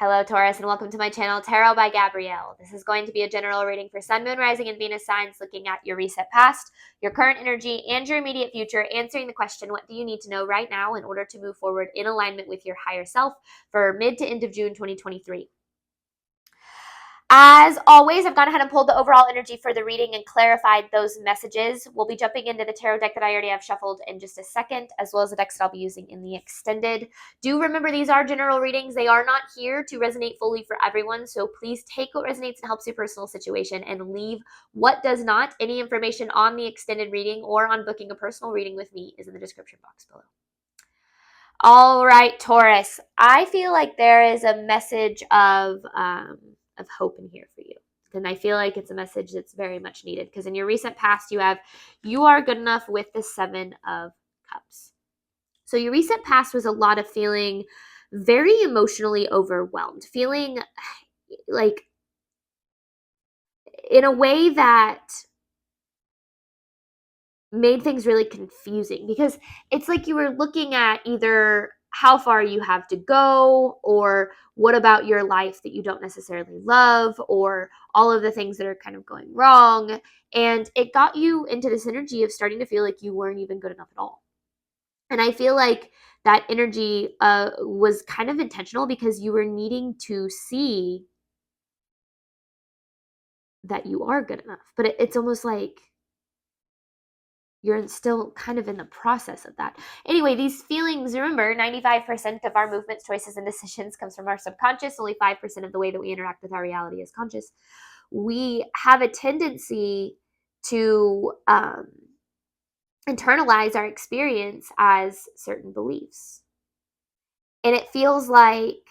Hello, Taurus, and welcome to my channel, Tarot by Gabrielle. This is going to be a general reading for Sun, Moon, Rising, and Venus signs, looking at your recent past, your current energy, and your immediate future, answering the question, what do you need to know right now in order to move forward in alignment with your higher self for mid to end of June 2023. As always, I've gone ahead and pulled the overall energy for the reading and clarified those messages. We'll be jumping into the tarot deck that I already have shuffled in just a second, as well as the decks that I'll be using in the extended. Do remember these are general readings. They are not here to resonate fully for everyone, so please take what resonates and helps your personal situation and leave what does not. Any information on the extended reading or on booking a personal reading with me is in the description box below. All right, Taurus. I feel like there is a message of hope in here for you. And I feel like it's a message that's very much needed because in your recent past, you are good enough with the 7 of Cups. So your recent past was a lot of feeling very emotionally overwhelmed, feeling like in a way that made things really confusing because it's like you were looking at either how far you have to go or what about your life that you don't necessarily love or all of the things that are kind of going wrong. And it got you into this energy of starting to feel like you weren't even good enough at all. And I feel like that energy was kind of intentional because you were needing to see that you are good enough. But it's almost like you're still kind of in the process of that. Anyway, these feelings, remember, 95% of our movements, choices, and decisions comes from our subconscious. Only 5% of the way that we interact with our reality is conscious. We have a tendency to internalize our experience as certain beliefs. And it feels like,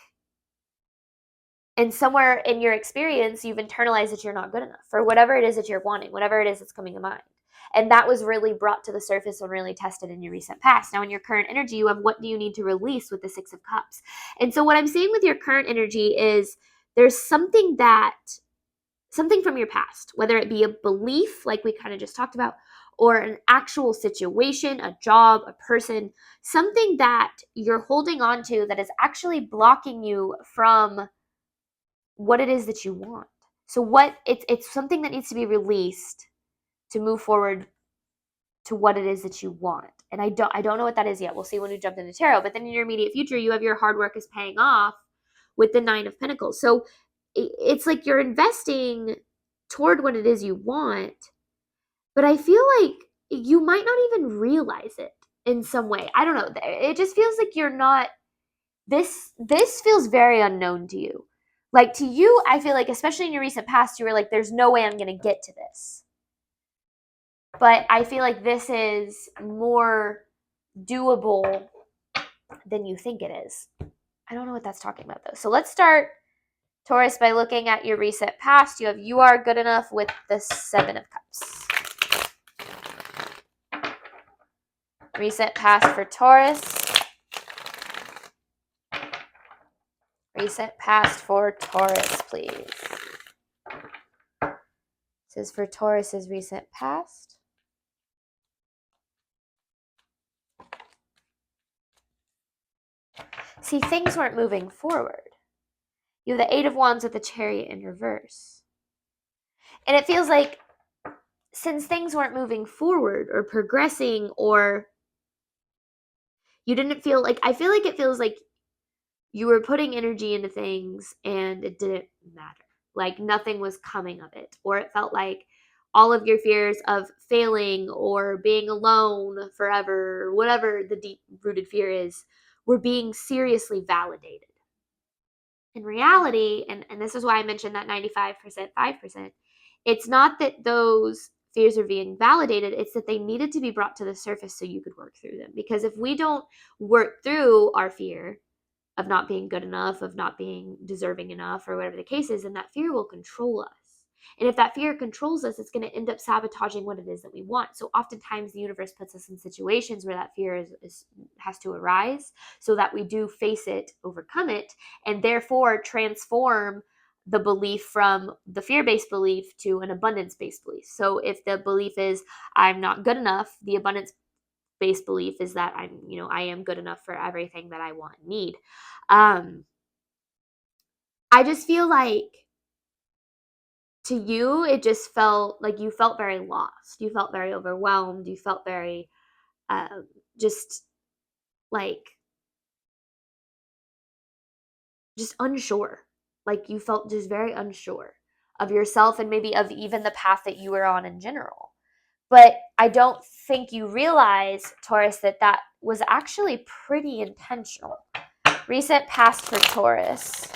and somewhere in your experience, you've internalized that you're not good enough for whatever it is that you're wanting, whatever it is that's coming to mind. And that was really brought to the surface and really tested in your recent past. Now, in your current energy, you have what do you need to release with the 6 of Cups. And so what I'm saying with your current energy is there's something from your past, whether it be a belief, like we kind of just talked about, or an actual situation, a job, a person, something that you're holding on to that is actually blocking you from what it is that you want. So it's something that needs to be released to move forward to what it is that you want. And I don't know what that is yet. We'll see when we jump into tarot. But then in your immediate future, you have your hard work is paying off with the 9 of Pentacles. So it's like you're investing toward what it is you want, but I feel like you might not even realize it in some way. I don't know. It just feels like you're not, this feels very unknown to you. Like to you, I feel like, especially in your recent past, you were like, there's no way I'm going to get to this. But I feel like this is more doable than you think it is. I don't know what that's talking about though. So let's start, Taurus, by looking at your recent past. You are good enough with the 7 of Cups. Recent past for Taurus. Recent past for Taurus, please. This is for Taurus's recent past. See, things weren't moving forward. You have the 8 of Wands with the Chariot in reverse. And it feels like since things weren't moving forward or progressing, or you didn't feel like, I feel like it feels like you were putting energy into things and it didn't matter. Like nothing was coming of it. Or it felt like all of your fears of failing or being alone forever, whatever the deep-rooted fear is, were being seriously validated. In reality, and this is why I mentioned that 95%, 5%, it's not that those fears are being validated, it's that they needed to be brought to the surface so you could work through them. Because if we don't work through our fear of not being good enough, of not being deserving enough, or whatever the case is, then that fear will control us. And if that fear controls us, it's going to end up sabotaging what it is that we want. So oftentimes the universe puts us in situations where that fear has to arise so that we do face it, overcome it, and therefore transform the belief from the fear-based belief to an abundance-based belief. So if the belief is, I'm not good enough, the abundance-based belief is that I am good enough for everything that I want and need. I just feel like to you, it just felt like you felt very lost. You felt very overwhelmed. You felt very just like just unsure. Like you felt just very unsure of yourself and maybe of even the path that you were on in general. But I don't think you realize, Taurus, that that was actually pretty intentional. Recent past for Taurus.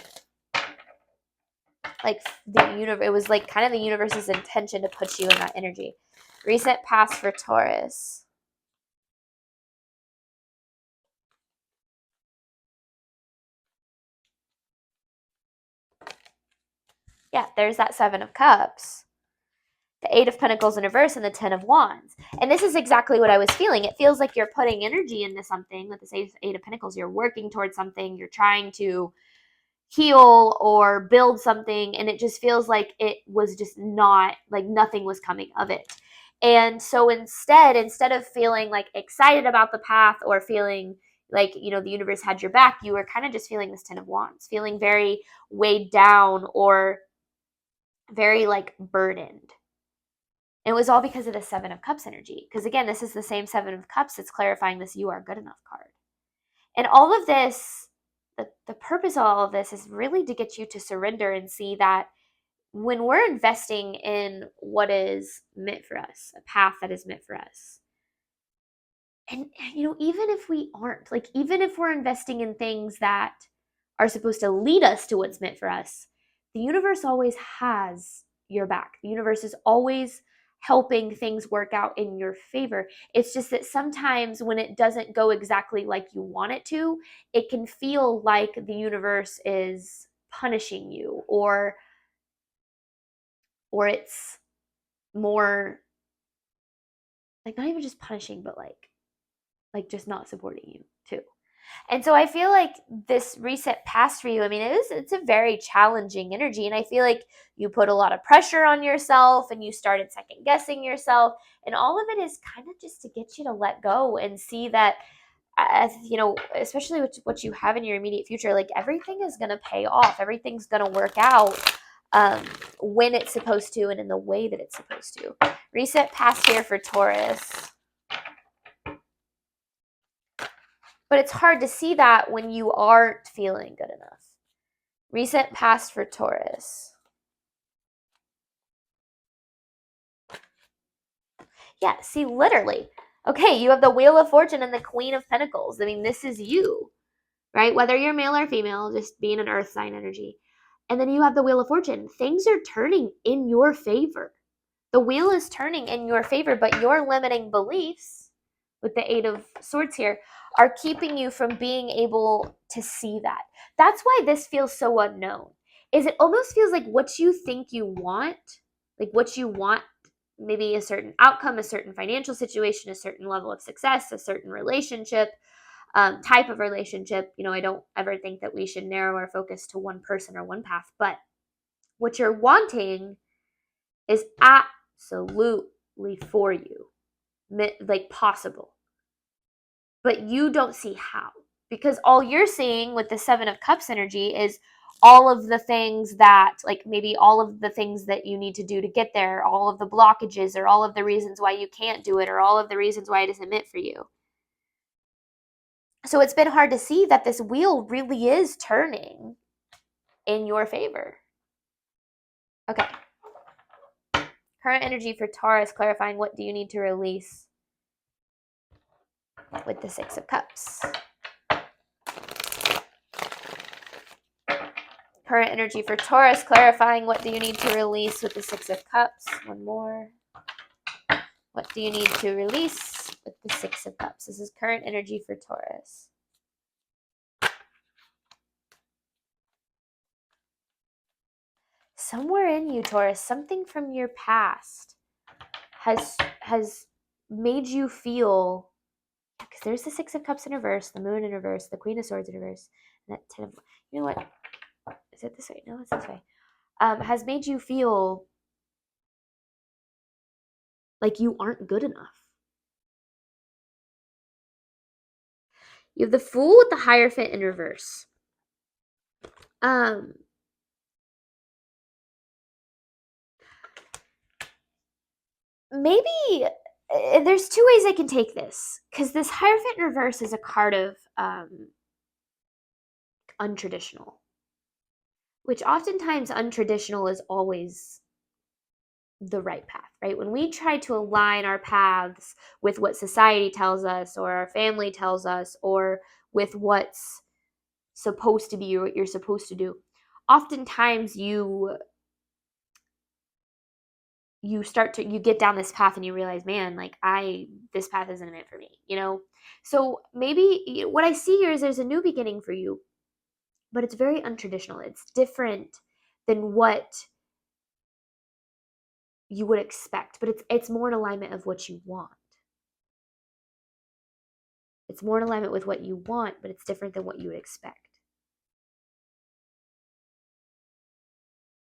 Like the universe, it was like kind of the universe's intention to put you in that energy. Recent past for Taurus. Yeah, there's that Seven of Cups, the Eight of Pentacles in reverse, and the Ten of Wands. And this is exactly what I was feeling. It feels like you're putting energy into something with this Eight of Pentacles. You're working towards something. You're trying to heal or build something, and it just feels like it was just not, like nothing was coming of it. And so instead of feeling like excited about the path or feeling like, you know, the universe had your back, you were kind of just feeling this Ten of Wands, feeling very weighed down or very like burdened. It was all because of the Seven of Cups energy. Because again, this is the same Seven of Cups that's clarifying this "you are good enough" card. And all of this, the purpose of all of this is really to get you to surrender and see that when we're investing in what is meant for us, a path that is meant for us, and you know, even if we aren't, like even if we're investing in things that are supposed to lead us to what's meant for us, the universe always has your back. The universe is always helping things work out in your favor. It's just that sometimes when it doesn't go exactly like you want it to, it can feel like the universe is punishing you, or it's more like not even just punishing, but like just not supporting you too. And so I feel like this reset past for you, I mean, it's a very challenging energy. And I feel like you put a lot of pressure on yourself and you started second guessing yourself. And all of it is kind of just to get you to let go and see that, you know, especially with what you have in your immediate future, like everything is going to pay off. Everything's going to work out when it's supposed to and in the way that it's supposed to. Reset past here for Taurus. But it's hard to see that when you aren't feeling good enough. Recent past for Taurus. Yeah, see, literally. Okay, you have the Wheel of Fortune and the Queen of Pentacles. I mean, this is you, right? Whether you're male or female, just being an earth sign energy. And then you have the Wheel of Fortune. Things are turning in your favor. The wheel is turning in your favor, but your limiting beliefs, with the Eight of Swords here, are keeping you from being able to see that. That's why this feels so unknown. Is it almost feels like what you think you want, like what you want, maybe a certain outcome, a certain financial situation, a certain level of success, a certain relationship, type of relationship. You know, I don't ever think that we should narrow our focus to one person or one path, but what you're wanting is absolutely for you, like possible, but you don't see how, because all you're seeing with the Seven of Cups energy is all of the things that, like maybe all of the things that you need to do to get there, all of the blockages, or all of the reasons why you can't do it, or all of the reasons why it isn't meant for you. So it's been hard to see that this wheel really is turning in your favor. Okay. Current energy for Taurus, clarifying what do you need to release with the Six of Cups. Current energy for Taurus, clarifying what do you need to release with the Six of Cups. One more. What do you need to release with the Six of Cups? This is current energy for Taurus. Somewhere in you, Taurus, something from your past has made you feel, because there's the Six of Cups in reverse, the Moon in reverse, the Queen of Swords in reverse, and that Ten of, you know what? Is it this way? No, it's this way. Has made you feel like you aren't good enough. You have the Fool with the Hierophant in reverse. maybe there's two ways I can take this, because this Hierophant in reverse is a card of untraditional, which oftentimes untraditional is always the right path, right? When we try to align our paths with what society tells us or our family tells us or with what's supposed to be or what you're supposed to do, oftentimes you get down this path and you realize, man, like this path isn't meant for me, you know? So maybe what I see here is there's a new beginning for you, but it's very untraditional. It's different than what you would expect, but it's more in alignment of what you want. It's more in alignment with what you want, but it's different than what you would expect.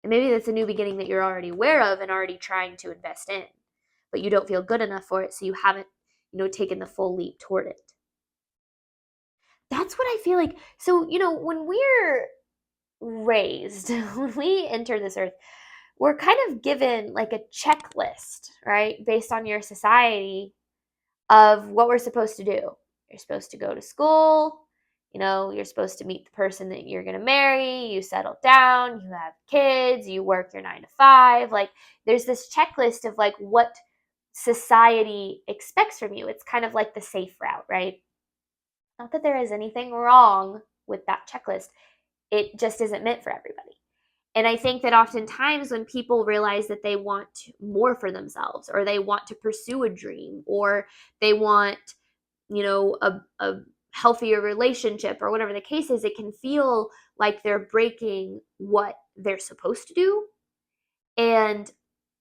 And maybe that's a new beginning that you're already aware of and already trying to invest in, but you don't feel good enough for it, so you haven't, taken the full leap toward it. That's what I feel like. So, when we're raised, when we enter this earth, we're kind of given like a checklist, right? Based on your society of what we're supposed to do. You're supposed to go to school, you're supposed to meet the person that you're going to marry, you settle down, you have kids, you work your 9 to 5. Like there's this checklist of like what society expects from you. It's kind of like the safe route, right? Not that there is anything wrong with that checklist. It just isn't meant for everybody. And I think that oftentimes when people realize that they want more for themselves or they want to pursue a dream or they want, a healthier relationship or whatever the case is, it can feel like they're breaking what they're supposed to do. And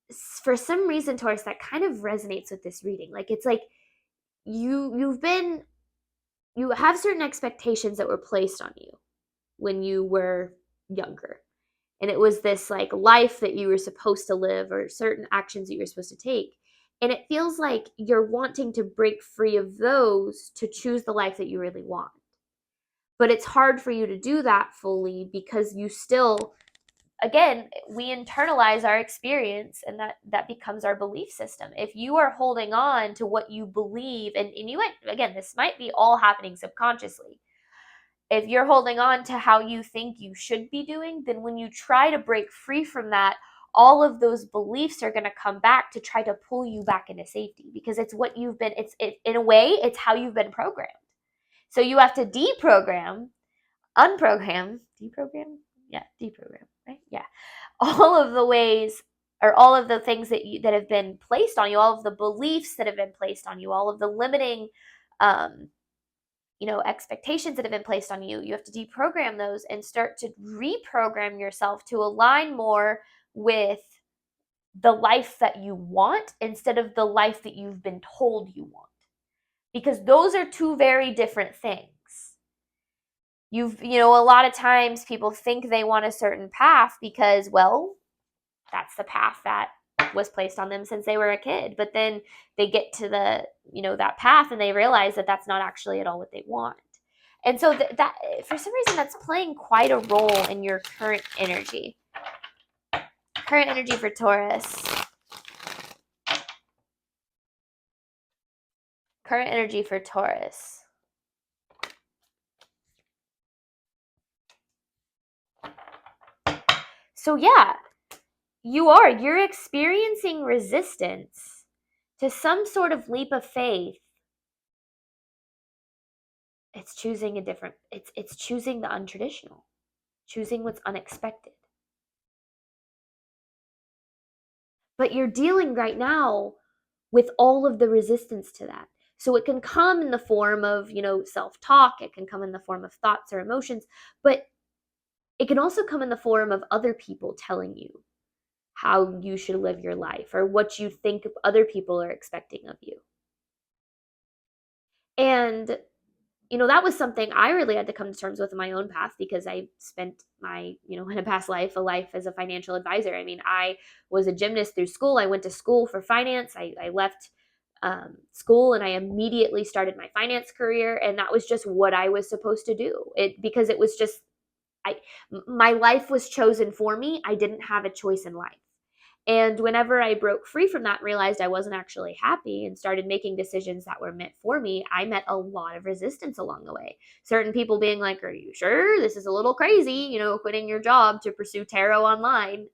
for some reason, Taurus, that kind of resonates with this reading. Like it's like you have certain expectations that were placed on you when you were younger. And it was this like life that you were supposed to live or certain actions that you were supposed to take. And it feels like you're wanting to break free of those to choose the life that you really want. But it's hard for you to do that fully because you still, again, we internalize our experience and that becomes our belief system. If you are holding on to what you believe, and you might, again, this might be all happening subconsciously. If you're holding on to how you think you should be doing, then when you try to break free from that, all of those beliefs are going to come back to try to pull you back into safety because it's what you've been, in a way, it's how you've been programmed. So you have to deprogram, unprogram, deprogram? Yeah, deprogram, right? Yeah. All of the ways or all of the things that have been placed on you, all of the beliefs that have been placed on you, all of the limiting expectations that have been placed on you. You have to deprogram those and start to reprogram yourself to align more with the life that you want instead of the life that you've been told you want. Because those are two very different things. A lot of times people think they want a certain path because, well, that's the path that was placed on them since they were a kid. But then they get to that path and they realize that that's not actually at all what they want. And so that for some reason that's playing quite a role in your current energy. Current energy for Taurus. Current energy for Taurus. So yeah, you're experiencing resistance to some sort of leap of faith. It's choosing it's choosing the untraditional, choosing what's unexpected. But you're dealing right now with all of the resistance to that. So it can come in the form of, self-talk, it can come in the form of thoughts or emotions, but it can also come in the form of other people telling you how you should live your life or what you think other people are expecting of you. And that was something I really had to come to terms with in my own path because I spent my, in a past life, a life as a financial advisor. I mean, I was a gymnast through school. I went to school for finance. I left school and I immediately started my finance career. And that was just what I was supposed to do. Because it was just, my life was chosen for me. I didn't have a choice in life. And whenever I broke free from that and realized I wasn't actually happy and started making decisions that were meant for me, I met a lot of resistance along the way. Certain people being like, are you sure? This is a little crazy, quitting your job to pursue tarot online.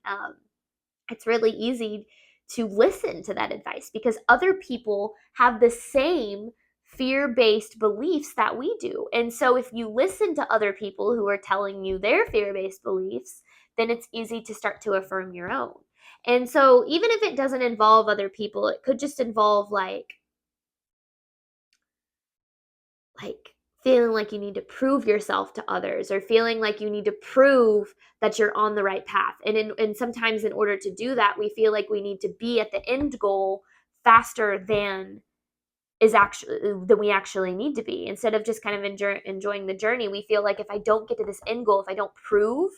It's really easy to listen to that advice because other people have the same fear-based beliefs that we do. And so if you listen to other people who are telling you their fear-based beliefs, then it's easy to start to affirm your own. And so even if it doesn't involve other people, it could just involve like feeling like you need to prove yourself to others, or feeling like you need to prove that you're on the right path. And sometimes in order to do that, we feel like we need to be at the end goal faster than we actually need to be. Instead of just kind of enjoying the journey, we feel like if I don't get to this end goal, if I don't prove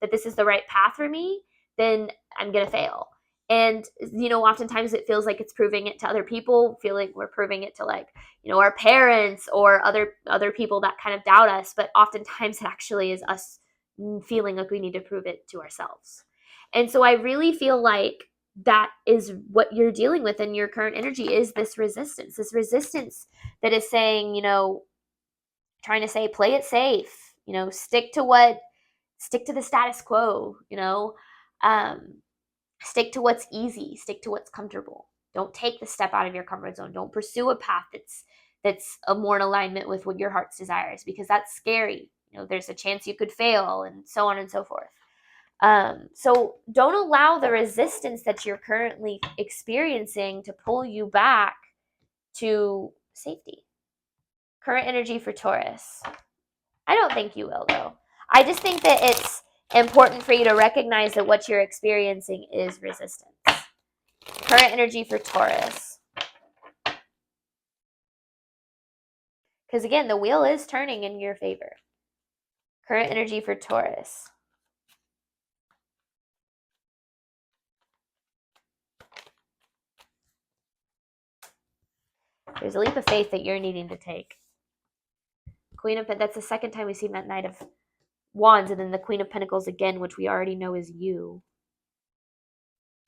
that this is the right path for me, then I'm going to fail. And, oftentimes it feels like it's proving it to other people, feel like we're proving it to our parents or other people that kind of doubt us. But oftentimes it actually is us feeling like we need to prove it to ourselves. And so I really feel like that is what you're dealing with in your current energy, is this resistance that is saying, trying to say, play it safe, stick to the status quo, stick to what's easy, stick to what's comfortable. Don't take the step out of your comfort zone. Don't pursue a path that's more in alignment with what your heart's desires, because that's scary. There's a chance you could fail, and so on and so forth. So don't allow the resistance that you're currently experiencing to pull you back to safety. Current energy for Taurus. I don't think you will, though. I just think that it's important for you to recognize that what you're experiencing is resistance. Current energy for Taurus. Because again, the wheel is turning in your favor. Current energy for Taurus. There's a leap of faith that you're needing to take. Queen of Pentacles, that's the second time we've seen that Knight of Wands, and then the Queen of Pentacles again, which we already know is you.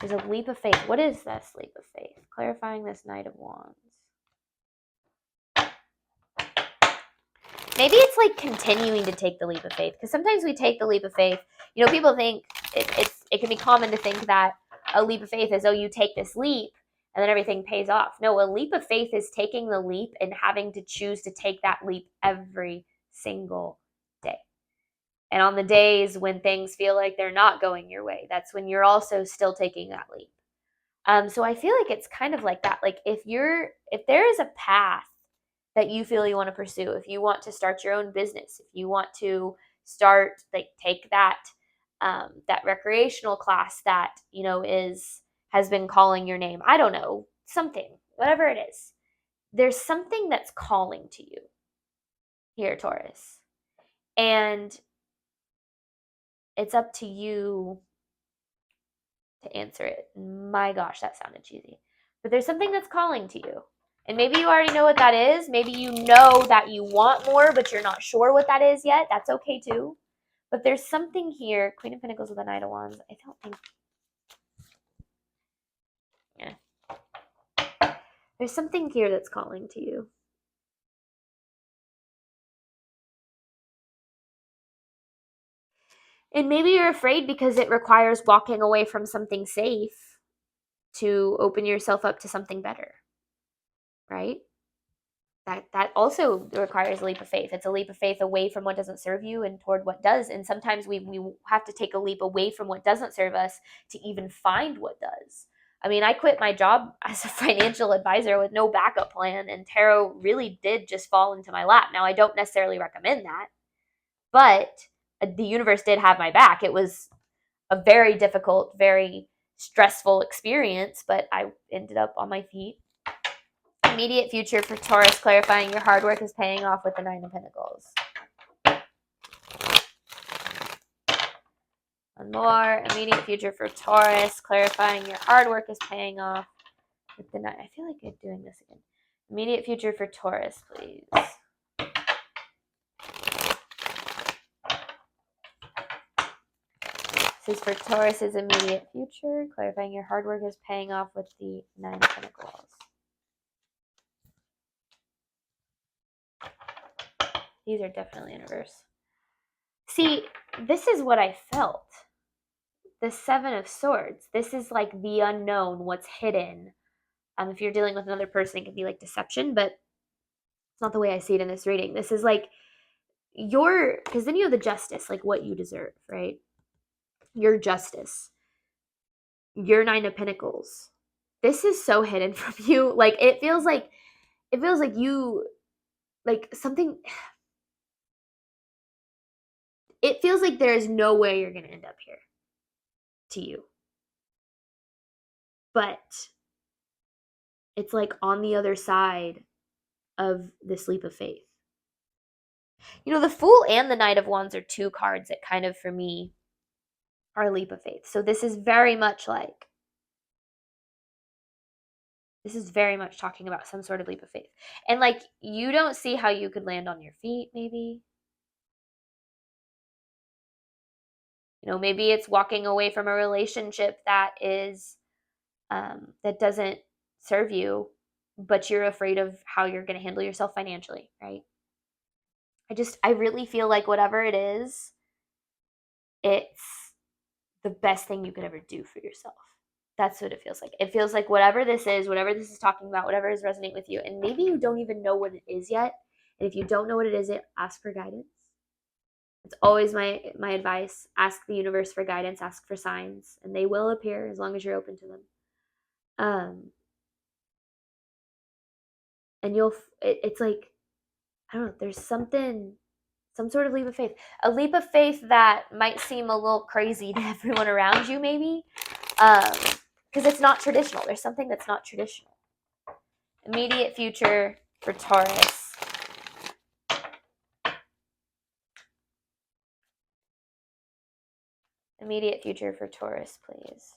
There's a leap of faith. What is this leap of faith? Clarifying this Knight of Wands. Maybe it's like continuing to take the leap of faith, because sometimes we take the leap of faith. People think it can be common to think that a leap of faith is, oh, you take this leap and then everything pays off. No, a leap of faith is taking the leap and having to choose to take that leap every single day. And on the days when things feel like they're not going your way, that's when you're also still taking that leap. So I feel like it's kind of like that. Like if there is a path that you feel you want to pursue, if you want to start your own business, if you want to take that that recreational class that has been calling your name, I don't know, something, whatever it is, there's something that's calling to you here, Taurus, and it's up to you to answer it. My gosh, that sounded cheesy, but there's something that's calling to you. And maybe you already know what that is. Maybe you know that you want more, but you're not sure what that is yet. That's okay too. But there's something here. Queen of Pentacles with the Knight of Wands. I don't think... Yeah. There's something here that's calling to you. And maybe you're afraid because it requires walking away from something safe to open yourself up to something better. Right? That also requires a leap of faith. It's a leap of faith away from what doesn't serve you and toward what does. And sometimes we have to take a leap away from what doesn't serve us to even find what does. I mean, I quit my job as a financial advisor with no backup plan, and tarot really did just fall into my lap. Now, I don't necessarily recommend that, but the universe did have my back. It was a very difficult, very stressful experience, but I ended up on my feet. Immediate future for Taurus, clarifying your hard work is paying off with the Nine of Pentacles. One more. Immediate future for Taurus, clarifying your hard work is paying off with the Nine. I feel like I'm doing this again. Immediate future for Taurus, please. This is for Taurus's immediate future, clarifying your hard work is paying off with the 9 of Pentacles. These are definitely in reverse. See, this is what I felt. The 7 of Swords. This is like the unknown, what's hidden. If you're dealing with another person, it can be like deception, but it's not the way I see it in this reading. This is like because then you have the Justice, like what you deserve, right? Your justice. Your 9 of Pentacles. This is so hidden from you. Like it feels like you, like something, it feels like there is no way you're going to end up here to you. But it's like on the other side of this leap of faith. You know, the Fool and the Knight of Wands are 2 cards that kind of, for me, are a leap of faith. So this is very much talking about some sort of leap of faith. And like, you don't see how you could land on your feet, maybe. You know, maybe it's walking away from a relationship that is, that doesn't serve you, but you're afraid of how you're going to handle yourself financially, right? I really feel like whatever it is, it's the best thing you could ever do for yourself. That's what it feels like. It feels like whatever this is talking about, whatever is resonating with you, and maybe you don't even know what it is yet. And if you don't know what it is, ask for guidance. It's always my advice. Ask the universe for guidance, ask for signs, and they will appear as long as you're open to them. And it's like, I don't know, there's some sort of leap of faith. A leap of faith that might seem a little crazy to everyone around you, maybe. Because it's not traditional. There's something that's not traditional. Immediate future for Taurus. Immediate future for Taurus, please.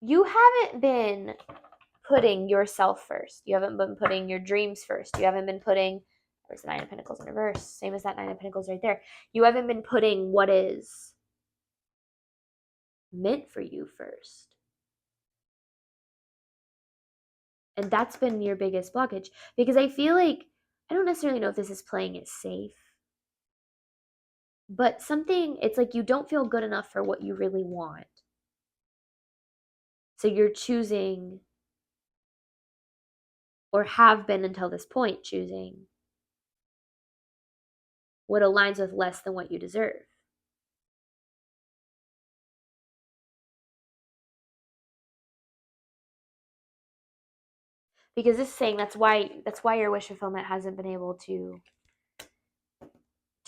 You haven't been putting yourself first. You haven't been putting your dreams first. You haven't been putting, there's the 9 of Pentacles in reverse, same as that 9 of Pentacles right there. You haven't been putting what is meant for you first. And that's been your biggest blockage. Because I feel like, I don't necessarily know if this is playing it safe, but it's like you don't feel good enough for what you really want. So you're choosing, or have been until this point, choosing what aligns with less than what you deserve. Because this is saying that's why your wish fulfillment hasn't been able to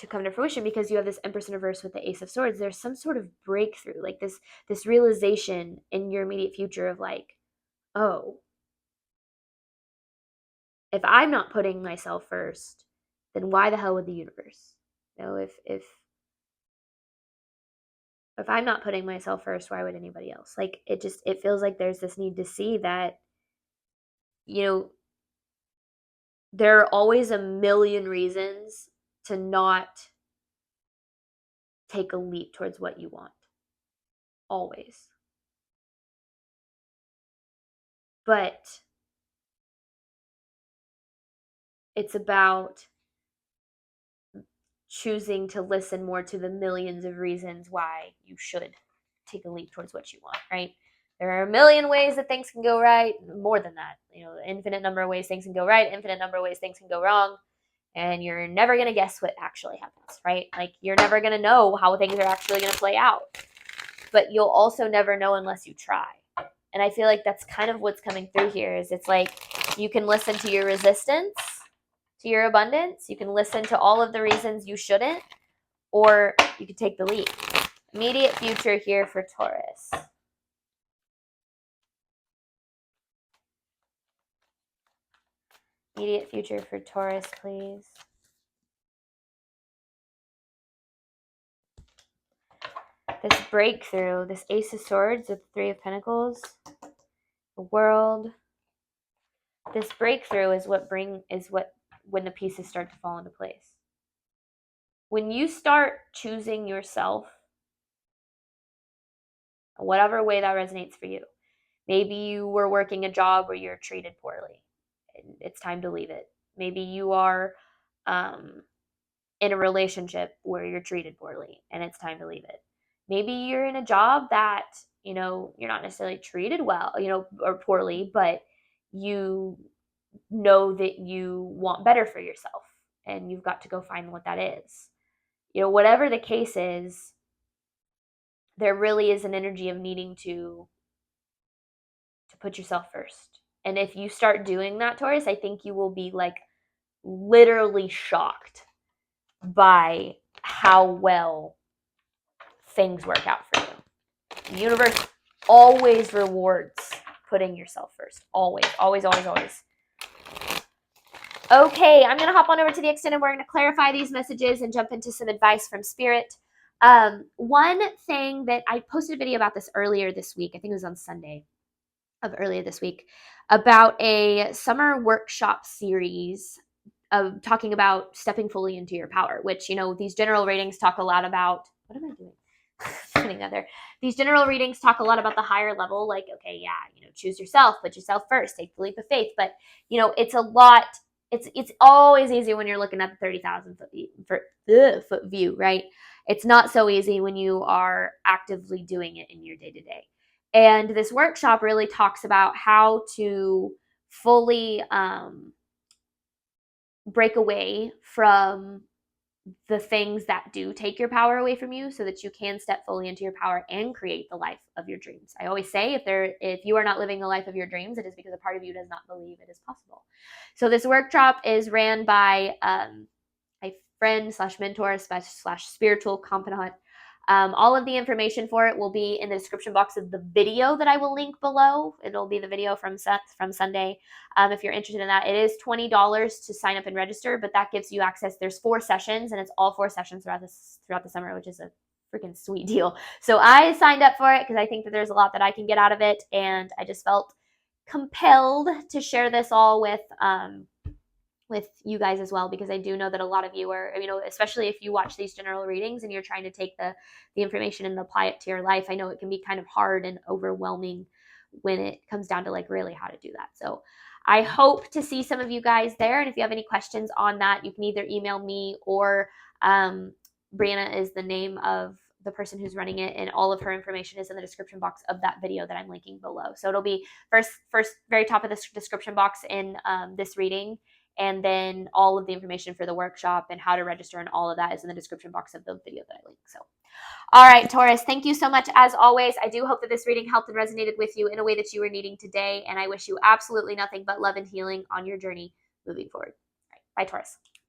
come to fruition, because you have this Empress in reverse with the Ace of Swords. There's some sort of breakthrough, like this realization in your immediate future of like, oh, if I'm not putting myself first, then why the hell would the universe? You know, if I'm not putting myself first, why would anybody else? Like, it feels like there's this need to see that, you know, there are always a million reasons to not take a leap towards what you want. Always. But it's about choosing to listen more to the millions of reasons why you should take a leap towards what you want, right? There are a million ways that things can go right, more than that. You know, the infinite number of ways things can go right, infinite number of ways things can go wrong, and you're never going to guess what actually happens, right? Like, you're never going to know how things are actually going to play out. But you'll also never know unless you try. And I feel like that's kind of what's coming through here, is it's like you can listen to your resistance to your abundance. You can listen to all of the reasons you shouldn't, or you can take the leap. Immediate future here for Taurus. Immediate future for Taurus, please. This breakthrough, this Ace of Swords, the Three of Pentacles, the World. This breakthrough is when the pieces start to fall into place. When you start choosing yourself, whatever way that resonates for you. Maybe you were working a job where you're treated poorly. It's time to leave it. Maybe you are in a relationship where you're treated poorly and it's time to leave it. Maybe you're in a job that, you're not necessarily treated well, or poorly, but you know that you want better for yourself and you've got to go find what that is. Whatever the case is, there really is an energy of needing to put yourself first. And if you start doing that, Taurus, I think you will be like literally shocked by how well things work out for you. The universe always rewards putting yourself first. Always, always, always, always. Okay, I'm going to hop on over to the extended. We're going to clarify these messages and jump into some advice from Spirit. One thing that I posted a video about this earlier this week, I think it was on Sunday of earlier this week, about a summer workshop series of talking about stepping fully into your power, which, these general readings talk a lot about, what am I doing? Putting that there. These general readings talk a lot about the higher level, like, okay, yeah, choose yourself, put yourself first, take the leap of faith. But, it's a lot, it's always easy when you're looking at the 30,000 foot view, right? It's not so easy when you are actively doing it in your day-to-day. And this workshop really talks about how to fully break away from the things that do take your power away from you so that you can step fully into your power and create the life of your dreams. I always say if you are not living the life of your dreams, it is because a part of you does not believe it is possible. So this workshop is ran by a friend / mentor / spiritual confidant. All of the information for it will be in the description box of the video that I will link below. It'll be the video from Sunday. If you're interested in that, it is $20 to sign up and register, but that gives you access. There's 4 sessions, and it's all 4 sessions throughout the summer, which is a freaking sweet deal. So I signed up for it because I think that there's a lot that I can get out of it, and I just felt compelled to share this all with you guys as well, because I do know that a lot of you are, especially if you watch these general readings and you're trying to take the information and apply it to your life. I know it can be kind of hard and overwhelming when it comes down to like really how to do that. So I hope to see some of you guys there. And if you have any questions on that, you can either email me or Brianna is the name of the person who's running it, and all of her information is in the description box of that video that I'm linking below. So it'll be first very top of the description box in this reading. And then all of the information for the workshop and how to register and all of that is in the description box of the video that I link. So, all right, Taurus, thank you so much as always. I do hope that this reading helped and resonated with you in a way that you were needing today. And I wish you absolutely nothing but love and healing on your journey moving forward. All right, bye, Taurus.